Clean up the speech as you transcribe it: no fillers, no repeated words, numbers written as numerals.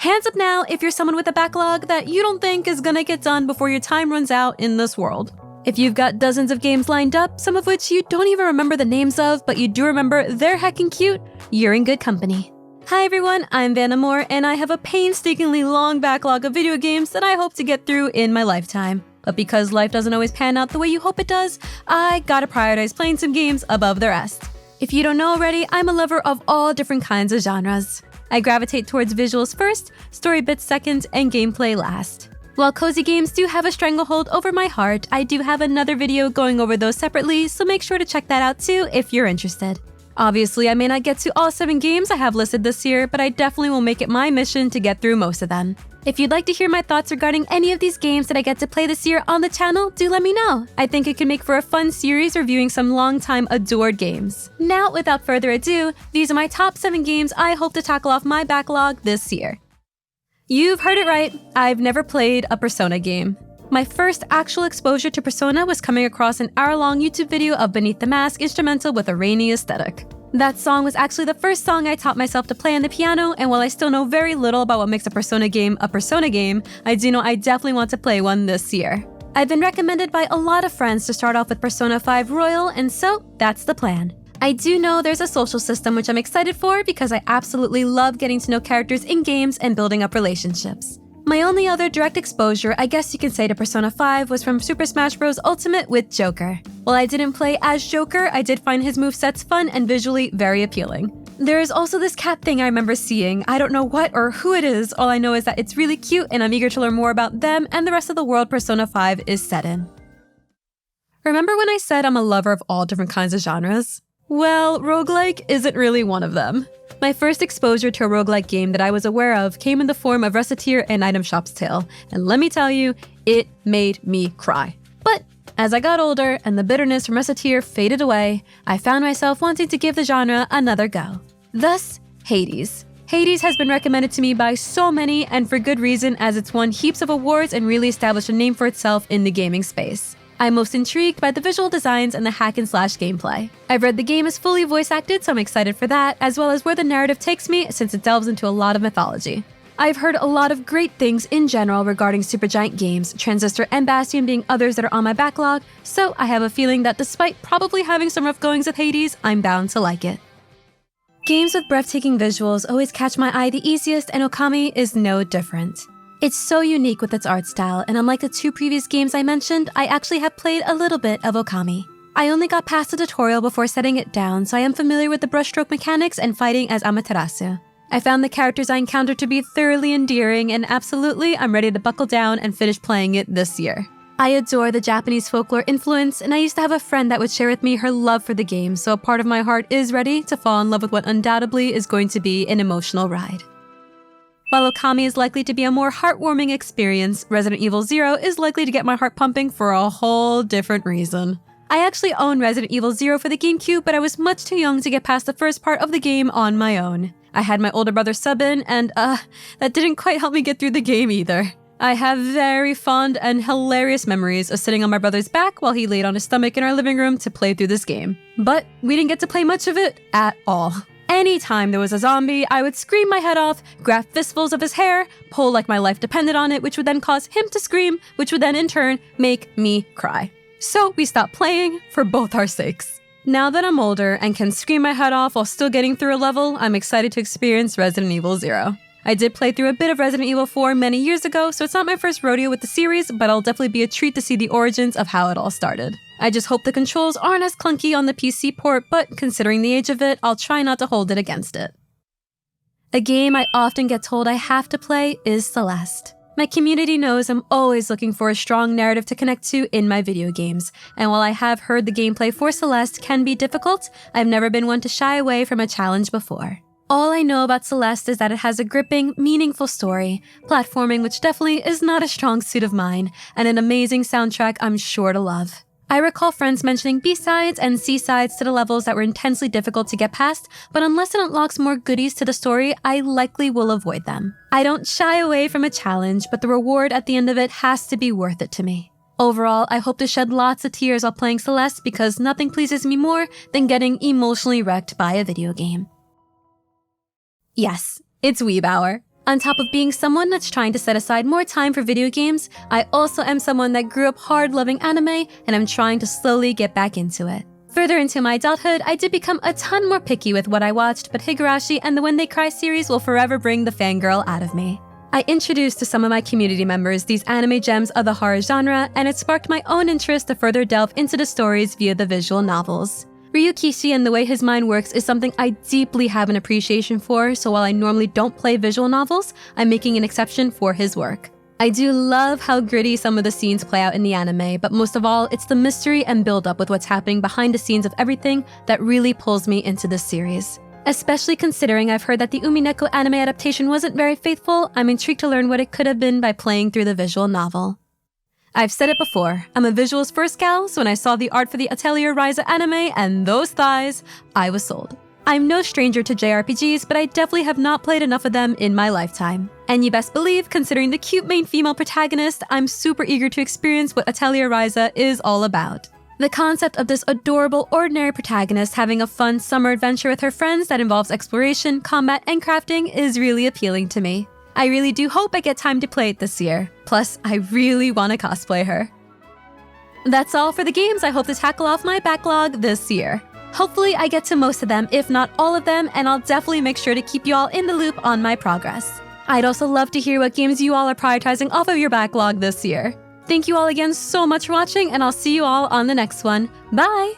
Hands up now if you're someone with a backlog that you don't think is gonna get done before your time runs out in this world. If you've got dozens of games lined up, some of which you don't even remember the names of, but you do remember they're heckin' cute, you're in good company. Hi everyone, I'm Amor, and I have a painstakingly long backlog of video games that I hope to get through in my lifetime. But because life doesn't always pan out the way you hope it does, I gotta prioritize playing some games above the rest. If you don't know already, I'm a lover of all different kinds of genres. I gravitate towards visuals first, story bits second, and gameplay last. While cozy games do have a stranglehold over my heart, I do have another video going over those separately, so make sure to check that out too if you're interested. Obviously, I may not get to all 7 games I have listed this year, but I definitely will make it my mission to get through most of them. If you'd like to hear my thoughts regarding any of these games that I get to play this year on the channel, do let me know. I think it could make for a fun series reviewing some long-time adored games. Now, without further ado, these are my top 7 games I hope to tackle off my backlog this year. You've heard it right, I've never played a Persona game. My first actual exposure to Persona was coming across an hour-long YouTube video of Beneath the Mask instrumental with a rainy aesthetic. That song was actually the first song I taught myself to play on the piano, and while I still know very little about what makes a Persona game, I do know I definitely want to play one this year. I've been recommended by a lot of friends to start off with Persona 5 Royal, and so that's the plan. I do know there's a social system which I'm excited for because I absolutely love getting to know characters in games and building up relationships. My only other direct exposure, I guess you can say, to Persona 5 was from Super Smash Bros. Ultimate with Joker. While I didn't play as Joker, I did find his movesets fun and visually very appealing. There is also this cat thing I remember seeing. I don't know what or who it is, all I know is that it's really cute and I'm eager to learn more about them and the rest of the world Persona 5 is set in. Remember when I said I'm a lover of all different kinds of genres? Well, roguelike isn't really one of them. My first exposure to a roguelike game that I was aware of came in the form of Recettear and Item Shop's Tale, and let me tell you, it made me cry. But as I got older and the bitterness from Recettear faded away, I found myself wanting to give the genre another go. Thus, Hades. Hades has been recommended to me by so many, and for good reason, as it's won heaps of awards and really established a name for itself in the gaming space. I'm most intrigued by the visual designs and the hack-and-slash gameplay. I've read the game is fully voice-acted, so I'm excited for that, as well as where the narrative takes me since it delves into a lot of mythology. I've heard a lot of great things in general regarding Supergiant games, Transistor and Bastion being others that are on my backlog, so I have a feeling that despite probably having some rough goings with Hades, I'm bound to like it. Games with breathtaking visuals always catch my eye the easiest, and Okami is no different. It's so unique with its art style, and unlike the 2 previous games I mentioned, I actually have played a little bit of Okami. I only got past the tutorial before setting it down, so I am familiar with the brushstroke mechanics and fighting as Amaterasu. I found the characters I encountered to be thoroughly endearing, and absolutely, I'm ready to buckle down and finish playing it this year. I adore the Japanese folklore influence, and I used to have a friend that would share with me her love for the game, so a part of my heart is ready to fall in love with what undoubtedly is going to be an emotional ride. While Okami is likely to be a more heartwarming experience, Resident Evil 0 is likely to get my heart pumping for a whole different reason. I actually own Resident Evil 0 for the GameCube, but I was much too young to get past the first part of the game on my own. I had my older brother sub in, and that didn't quite help me get through the game either. I have very fond and hilarious memories of sitting on my brother's back while he laid on his stomach in our living room to play through this game. But we didn't get to play much of it at all. Anytime there was a zombie, I would scream my head off, grab fistfuls of his hair, pull like my life depended on it, which would then cause him to scream, which would then in turn make me cry. So we stopped playing for both our sakes. Now that I'm older and can scream my head off while still getting through a level, I'm excited to experience Resident Evil 0. I did play through a bit of Resident Evil 4 many years ago, so it's not my first rodeo with the series, but it'll definitely be a treat to see the origins of how it all started. I just hope the controls aren't as clunky on the PC port, but considering the age of it, I'll try not to hold it against it. A game I often get told I have to play is Celeste. My community knows I'm always looking for a strong narrative to connect to in my video games, and while I have heard the gameplay for Celeste can be difficult, I've never been one to shy away from a challenge before. All I know about Celeste is that it has a gripping, meaningful story, platforming which definitely is not a strong suit of mine, and an amazing soundtrack I'm sure to love. I recall friends mentioning B-sides and C-sides to the levels that were intensely difficult to get past, but unless it unlocks more goodies to the story, I likely will avoid them. I don't shy away from a challenge, but the reward at the end of it has to be worth it to me. Overall, I hope to shed lots of tears while playing Celeste because nothing pleases me more than getting emotionally wrecked by a video game. Yes, it's Weeb Hour. On top of being someone that's trying to set aside more time for video games, I also am someone that grew up hard loving anime, and I'm trying to slowly get back into it. Further into my adulthood, I did become a ton more picky with what I watched, but Higurashi and the When They Cry series will forever bring the fangirl out of me. I introduced to some of my community members these anime gems of the horror genre, and it sparked my own interest to further delve into the stories via the visual novels. Ryukishi and the way his mind works is something I deeply have an appreciation for, so while I normally don't play visual novels, I'm making an exception for his work. I do love how gritty some of the scenes play out in the anime, but most of all, it's the mystery and build-up with what's happening behind the scenes of everything that really pulls me into this series. Especially considering I've heard that the Umineko anime adaptation wasn't very faithful, I'm intrigued to learn what it could have been by playing through the visual novel. I've said it before, I'm a visuals first gal, so when I saw the art for the Atelier Ryza anime and those thighs, I was sold. I'm no stranger to JRPGs, but I definitely have not played enough of them in my lifetime. And you best believe, considering the cute main female protagonist, I'm super eager to experience what Atelier Ryza is all about. The concept of this adorable, ordinary protagonist having a fun summer adventure with her friends that involves exploration, combat, and crafting is really appealing to me. I really do hope I get time to play it this year. Plus, I really want to cosplay her. That's all for the games I hope to tackle off my backlog this year. Hopefully I get to most of them, if not all of them, and I'll definitely make sure to keep you all in the loop on my progress. I'd also love to hear what games you all are prioritizing off of your backlog this year. Thank you all again so much for watching, and I'll see you all on the next one. Bye!